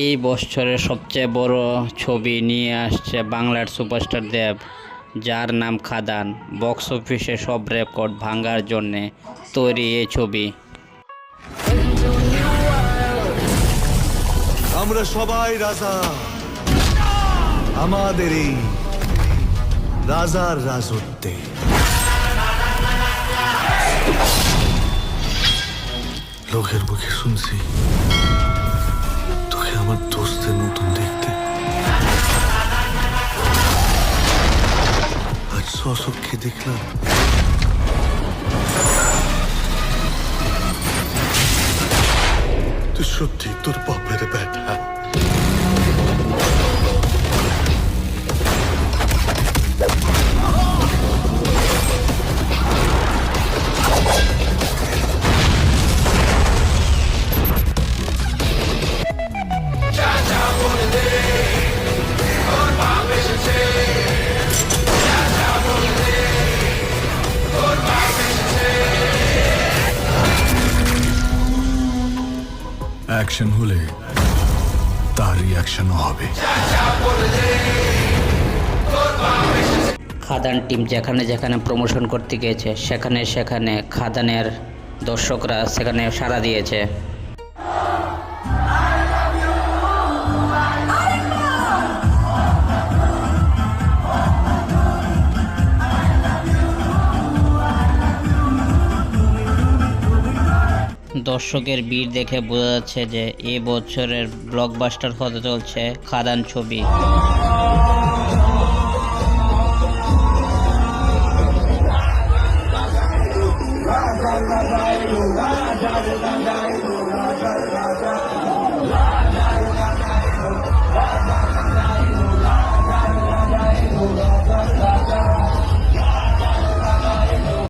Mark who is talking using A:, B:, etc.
A: এই বছরের সবচেয়ে বড় ছবি নিয়ে আসছে বাংলার সুপারস্টার দেব, যার নাম খাদান। বক্স অফিসে সব রেকর্ড ভাঙার জন্যে তৈরি এই ছবি।
B: আমরা সবাই রাজা, আমাদের এই রাজার রাজত্বে। লোকের মুখে শুনছি তোকে আমার দোস্তের নতুন দেখতে, আজ স্বচক্ষে দেখলাম তুই সত্যি তোর বাপের ব্যাটা। অ্যাকশন হলে তার রিয়াকশনও হবে।
A: খাদান টিম যেখানে যেখানে প্রমোশন করতে গিয়েছে সেখানে সেখানে খাদানের দর্শকরা সেখানে সাড়া দিয়েছে। দর্শকের ভিড় দেখে বোঝা যাচ্ছে যে এ বছরের ব্লকবাস্টার হতে চলছে খাদান ছবি।